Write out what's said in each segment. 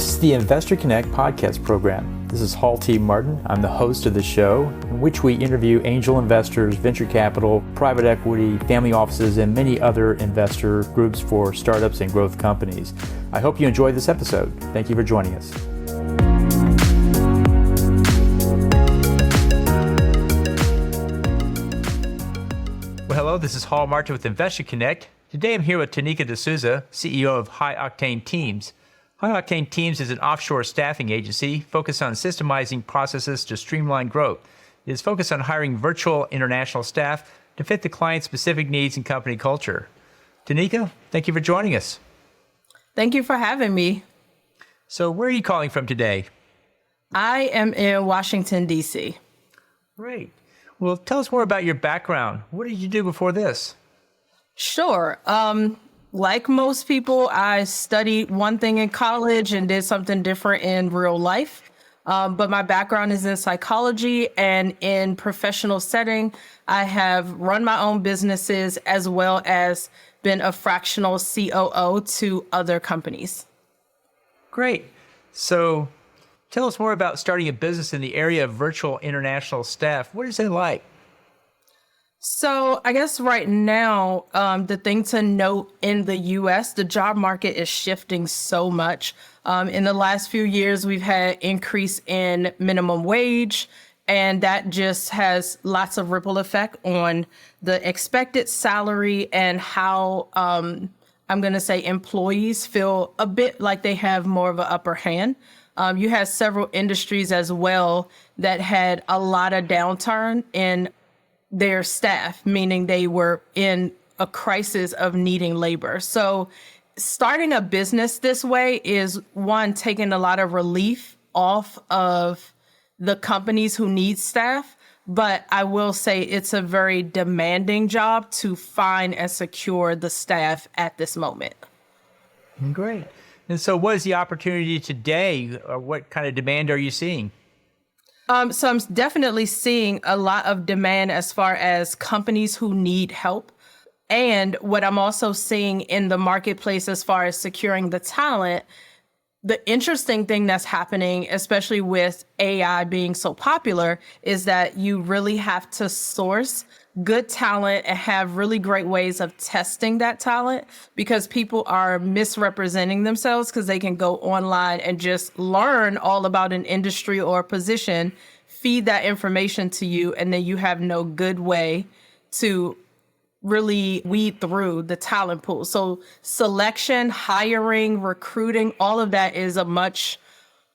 This is the Investor Connect podcast program. This is Hall T. Martin. I'm the host of the show, in which we interview angel investors, venture capital, private equity, family offices, and many other investor groups for startups and growth companies. I hope you enjoyed this episode. Thank you for joining us. Well, hello, this is Hall Martin with Investor Connect. Today I'm here with Tanika De Souza, CEO of High Octane Teams. High Octane Teams is an offshore staffing agency focused on systemizing processes to streamline growth. It is focused on hiring virtual international staff to fit the client's specific needs and company culture. Tanika, thank you for joining us. Thank you for having me. So where are you calling from today? I am in Washington, D.C. Great. Well, tell us more about your background. What did you do before this? Sure. Like most people, I studied one thing in college and did something different in real life. But my background is in psychology, and in professional setting, I have run my own businesses as well as been a fractional COO to other companies. Great. So tell us more about starting a business in the area of virtual international staff. What is it like? So I guess right now, the thing to note in the U.S., the job market is shifting so much. In the last few years, we've had increase in minimum wage, and that just has lots of ripple effect on the expected salary and how, I'm going to say, employees feel a bit like they have more of an upper hand. You had several industries as well that had a lot of downturn in their staff, meaning they were in a crisis of needing labor. So starting a business this way is, one, taking a lot of relief off of the companies who need staff. But I will say it's a very demanding job to find and secure the staff at this moment. Great. And so what is the opportunity today? Or what kind of demand are you seeing? So I'm definitely seeing a lot of demand as far as companies who need help. And what I'm also seeing in the marketplace as far as securing the talent, the interesting thing that's happening, especially with AI being so popular, is that you really have to source good talent and have really great ways of testing that talent, because people are misrepresenting themselves because they can go online and just learn all about an industry or a position, feed that information to you, and then you have no good way to really weed through the talent pool. So selection, hiring, recruiting, all of that is a much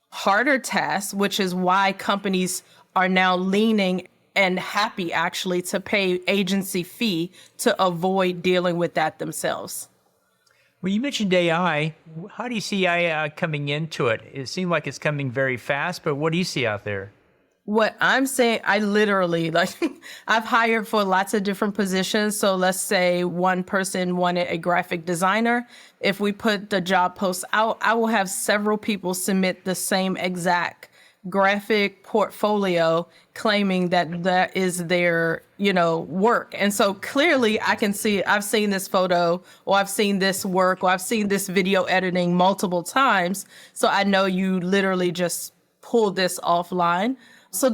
harder task, which is why companies are now leaning and happy actually to pay agency fee to avoid dealing with that themselves. Well, you mentioned AI. How do you see AI coming into it? It seems like it's coming very fast, but what do you see out there? What I'm saying, I literally, I've hired for lots of different positions. So let's say one person wanted a graphic designer. If we put the job post out, I will have several people submit the same exact graphic portfolio claiming that that is their, work. And so clearly I can see, I've seen this photo, or I've seen this work, or I've seen this video editing multiple times. So I know you literally just pulled this offline. So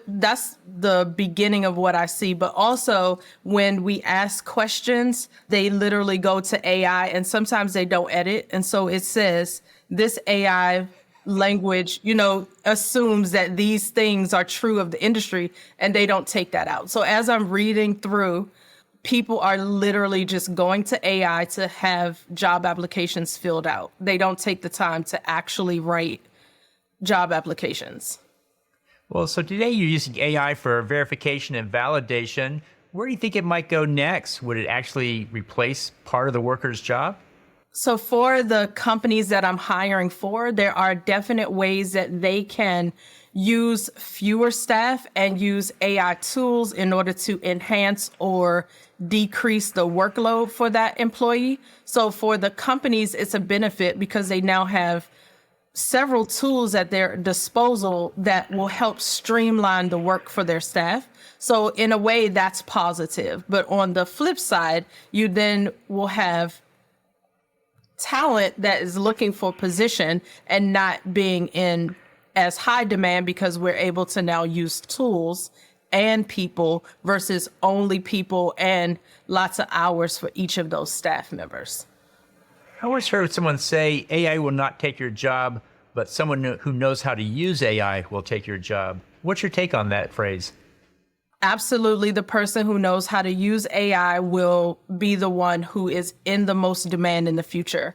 that's the beginning of what I see. But also when we ask questions, they literally go to AI, and sometimes they don't edit. And so it says this AI language, assumes that these things are true of the industry, and they don't take that out. So as I'm reading through, people are literally just going to AI to have job applications filled out. They don't take the time to actually write job applications. Well, so today you're using AI for verification and validation. Where do you think it might go next? Would it actually replace part of the worker's job? So for the companies that I'm hiring for, there are definite ways that they can use fewer staff and use AI tools in order to enhance or decrease the workload for that employee. So for the companies, it's a benefit because they now have several tools at their disposal that will help streamline the work for their staff. So in a way, that's positive. But on the flip side, you then will have talent that is looking for position and not being in as high demand because we're able to now use tools and people versus only people and lots of hours for each of those staff members. I always heard someone say AI will not take your job, but someone who knows how to use AI will take your job. What's your take on that phrase? Absolutely. The person who knows how to use AI will be the one who is in the most demand in the future.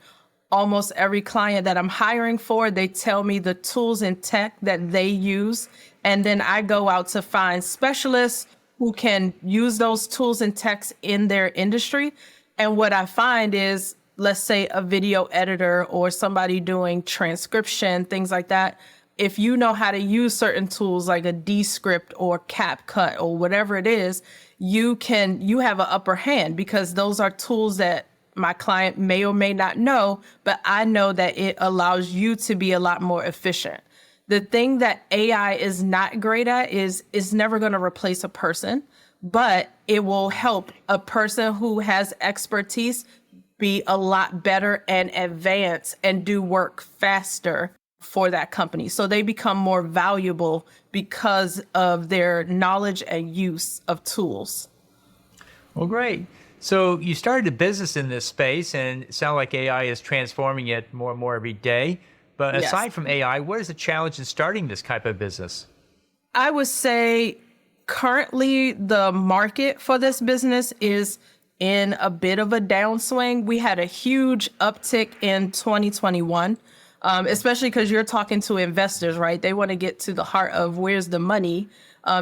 Almost every client that I'm hiring for, they tell me the tools and tech that they use. And then I go out to find specialists who can use those tools and techs in their industry. And what I find is, let's say a video editor or somebody doing transcription, things like that. If you know how to use certain tools like a Descript or CapCut or whatever it is, you have an upper hand because those are tools that my client may or may not know, but I know that it allows you to be a lot more efficient. The thing that AI is not great at is never going to replace a person, but it will help a person who has expertise be a lot better and advance and do work faster for that company. So they become more valuable because of their knowledge and use of tools. Well, great. So you started a business in this space and it sounds like AI is transforming it more and more every day. But Yes. aside from AI, what is the challenge in starting this type of business? I would say currently the market for this business is in a bit of a downswing. We had a huge uptick in 2021, especially because you're talking to investors, right? They want to get to the heart of where's the money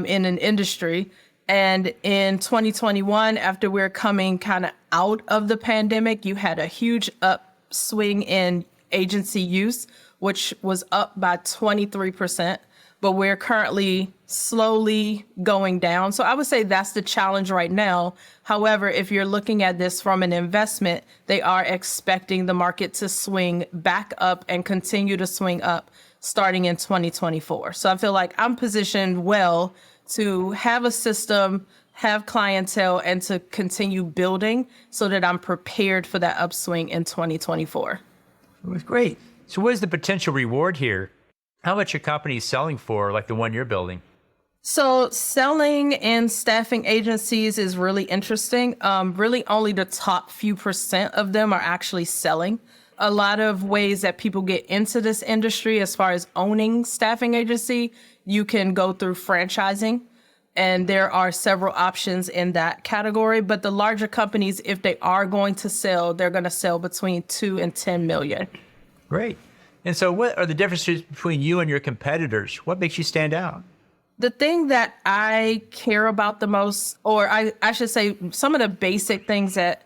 in an industry. And in 2021, after we're coming kind of out of the pandemic, you had a huge upswing in agency use, which was up by 23%. But we're currently slowly going down. So I would say that's the challenge right now. However, if you're looking at this from an investment, they are expecting the market to swing back up and continue to swing up starting in 2024. So I feel like I'm positioned well to have a system, have clientele, and to continue building so that I'm prepared for that upswing in 2024. It was great. So what is the potential reward here? How much your company is selling for, like the one you're building? So selling in staffing agencies is really interesting. Really only the top few percent of them are actually selling. A lot of ways that people get into this industry as far as owning staffing agency, you can go through franchising. And there are several options in that category. But the larger companies, if they are going to sell, they're going to sell between 2 and 10 million. Great. And so what are the differences between you and your competitors? What makes you stand out? The thing that I care about the most, or I should say some of the basic things that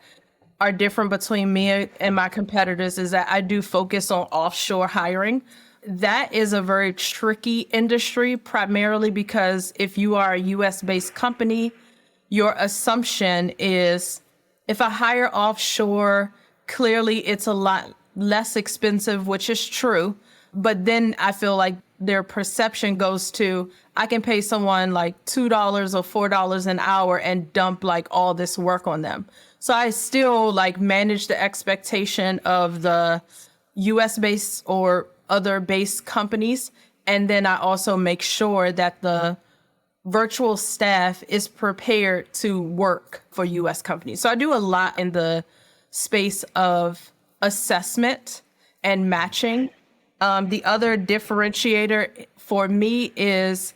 are different between me and my competitors is that I do focus on offshore hiring. That is a very tricky industry, primarily because if you are a US-based company, your assumption is if I hire offshore, clearly it's a lot less expensive, which is true. But then I feel like their perception goes to, I can pay someone like $2 or $4 an hour and dump like all this work on them. So I still like manage the expectation of the US based or other based companies. And then I also make sure that the virtual staff is prepared to work for US companies. So I do a lot in the space of assessment and matching. The other differentiator for me is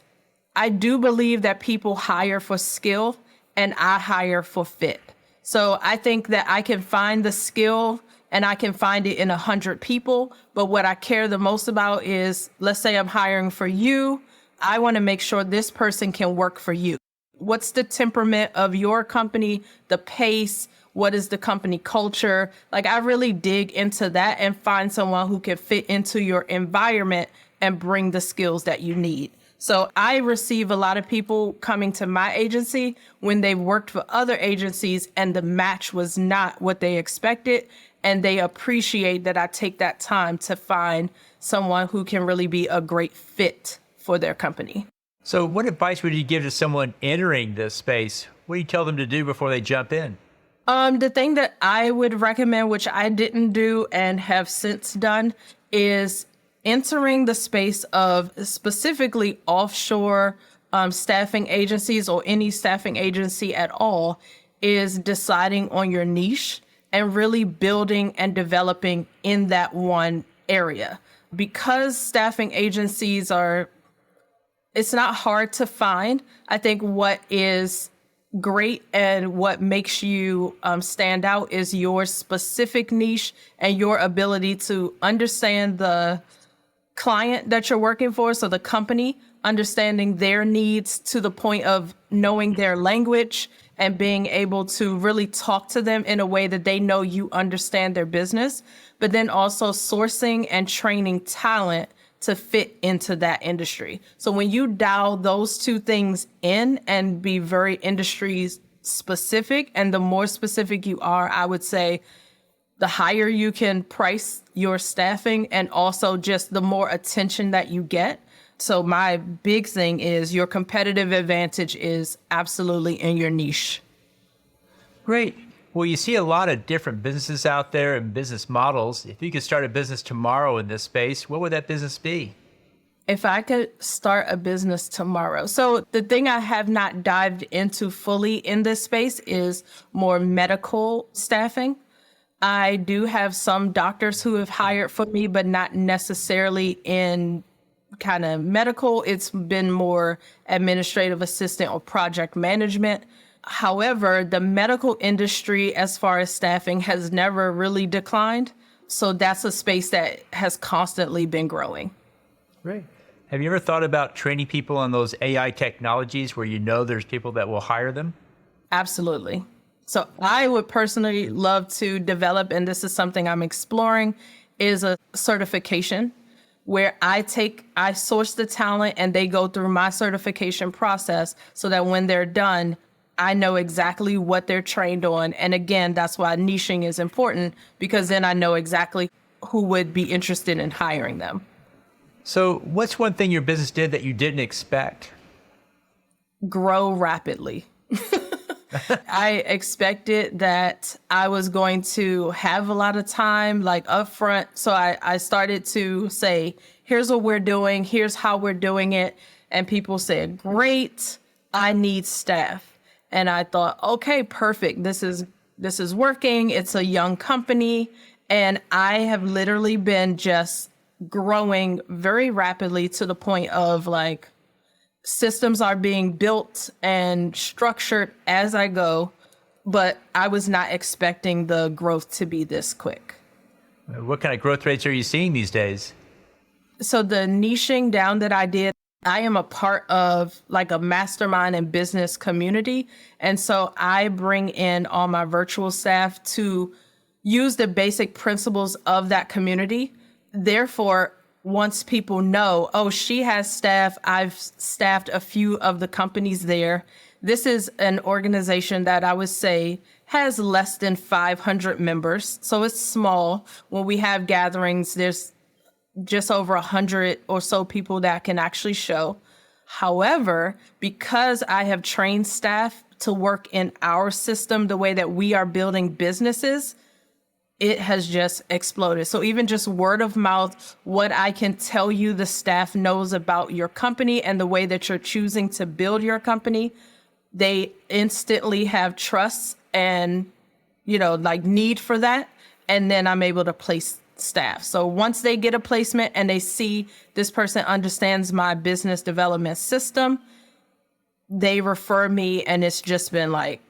I do believe that people hire for skill and I hire for fit. So I think that I can find the skill and I can find it in 100 people. But what I care the most about is, let's say I'm hiring for you. I want to make sure this person can work for you. What's the temperament of your company, the pace? What is the company culture? Like I really dig into that and find someone who can fit into your environment and bring the skills that you need. So I receive a lot of people coming to my agency when they've worked for other agencies and the match was not what they expected. And they appreciate that I take that time to find someone who can really be a great fit for their company. So what advice would you give to someone entering this space? What do you tell them to do before they jump in? The thing that I would recommend, which I didn't do and have since done, is entering the space of specifically offshore staffing agencies or any staffing agency at all, is deciding on your niche and really building and developing in that one area. Because staffing agencies it's not hard to find. I think what is great and what makes you stand out is your specific niche and your ability to understand the client that you're working for. So the company, understanding their needs to the point of knowing their language and being able to really talk to them in a way that they know you understand their business, but then also sourcing and training talent to fit into that industry. So when you dial those two things in and be very industry specific, and the more specific you are, I would say the higher you can price your staffing and also just the more attention that you get. So my big thing is your competitive advantage is absolutely in your niche. Great. Well, you see a lot of different businesses out there and business models. If you could start a business tomorrow in this space, what would that business be? If I could start a business tomorrow. So the thing I have not dived into fully in this space is more medical staffing. I do have some doctors who have hired for me, but not necessarily in kind of medical. It's been more administrative assistant or project management. However, the medical industry, as far as staffing, has never really declined. So that's a space that has constantly been growing. Great. Have you ever thought about training people on those AI technologies where you know there's people that will hire them? Absolutely. So I would personally love to develop, and this is something I'm exploring, is a certification where I source the talent and they go through my certification process so that when they're done, I know exactly what they're trained on. And again, that's why niching is important, because then I know exactly who would be interested in hiring them. So what's one thing your business did that you didn't expect? Grow rapidly. I expected that I was going to have a lot of time, like upfront. So I started to say, here's what we're doing. Here's how we're doing it. And people said, great, I need staff. And I thought, okay, perfect. This is working. It's a young company. And I have literally been just growing very rapidly to the point of like systems are being built and structured as I go. But I was not expecting the growth to be this quick. What kind of growth rates are you seeing these days? So the niching down that I did, I am a part of like a mastermind and business community. And so I bring in all my virtual staff to use the basic principles of that community. Therefore, once people know, oh, she has staff, I've staffed a few of the companies there. This is an organization that I would say has less than 500 members. So it's small. When we have gatherings, there's just over 100 or so people that can actually show. However, because I have trained staff to work in our system, the way that we are building businesses, it has just exploded. So even just word of mouth, what I can tell you the staff knows about your company and the way that you're choosing to build your company, they instantly have trust and, like need for that. And then I'm able to place staff. So once they get a placement and they see this person understands my business development system, they refer me, and it's just been like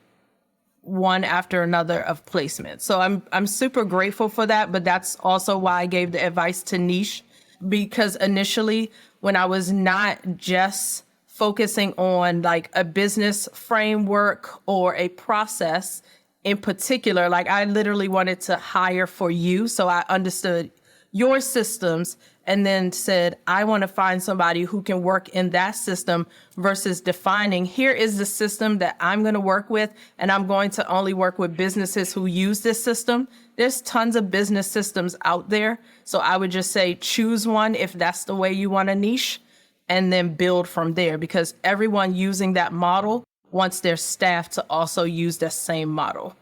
one after another of placement. So I'm super grateful for that, but that's also why I gave the advice to niche, because initially when I was not just focusing on like a business framework or a process in particular, like I literally wanted to hire for you. So I understood your systems and then said, I want to find somebody who can work in that system versus defining, here is the system that I'm going to work with, and I'm going to only work with businesses who use this system. There's tons of business systems out there. So I would just say, choose one if that's the way you want to niche, and then build from there, because everyone using that model wants their staff to also use that same model.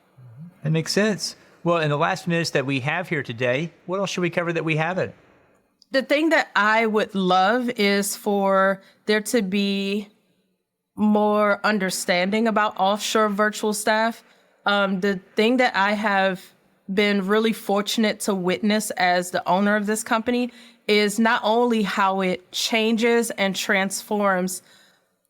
That makes sense. Well, in the last minutes that we have here today, what else should we cover that we haven't? The thing that I would love is for there to be more understanding about offshore virtual staff. The thing that I have been really fortunate to witness as the owner of this company is not only how it changes and transforms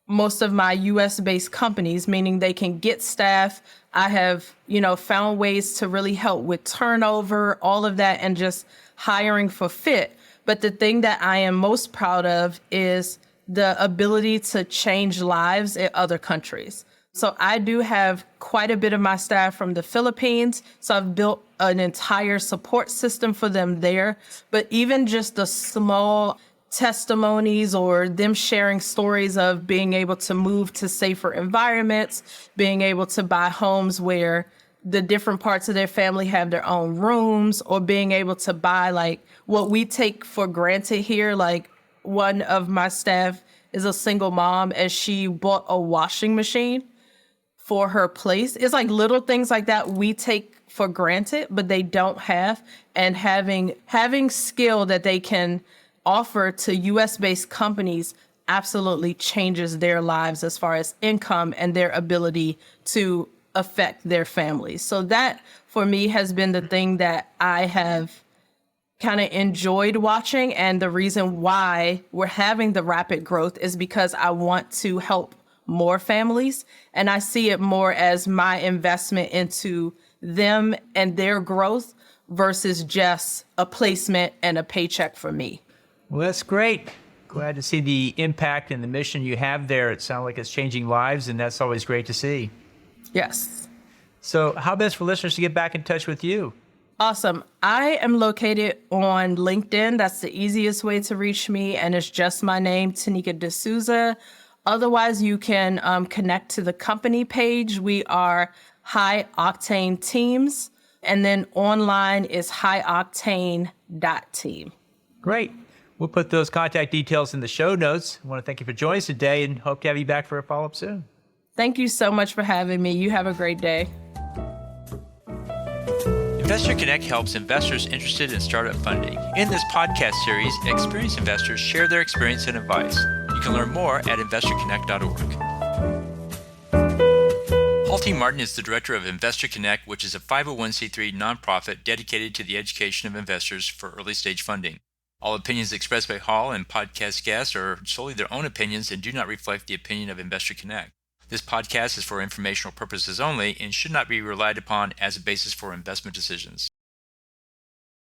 most of my US based companies, meaning they can get staff. I have, found ways to really help with turnover, all of that, and just hiring for fit. But the thing that I am most proud of is the ability to change lives in other countries. So I do have quite a bit of my staff from the Philippines. So I've built an entire support system for them there. But even just the small testimonies or them sharing stories of being able to move to safer environments, being able to buy homes where the different parts of their family have their own rooms, or being able to buy like what we take for granted here. Like one of my staff is a single mom and she bought a washing machine for her place. It's like little things like that we take for granted, but they don't have. And having skill that they can offer to US based companies absolutely changes their lives as far as income and their ability to affect their families. So that for me has been the thing that I have kind of enjoyed watching. And the reason why we're having the rapid growth is because I want to help more families. And I see it more as my investment into them and their growth versus just a placement and a paycheck for me. Well, that's great. Glad to see the impact and the mission you have there. It sounds like it's changing lives, and that's always great to see. Yes. So how best for listeners to get back in touch with you? Awesome. I am located on LinkedIn. That's the easiest way to reach me. And it's just my name, Tanika De Souza. Otherwise, you can connect to the company page. We are High Octane Teams. And then online is highoctane.team. Great. We'll put those contact details in the show notes. I want to thank you for joining us today and hope to have you back for a follow-up soon. Thank you so much for having me. You have a great day. Investor Connect helps investors interested in startup funding. In this podcast series, experienced investors share their experience and advice. You can learn more at investorconnect.org. Paul T. Martin is the director of Investor Connect, which is a 501c3 nonprofit dedicated to the education of investors for early-stage funding. All opinions expressed by Hall and podcast guests are solely their own opinions and do not reflect the opinion of Investor Connect. This podcast is for informational purposes only and should not be relied upon as a basis for investment decisions.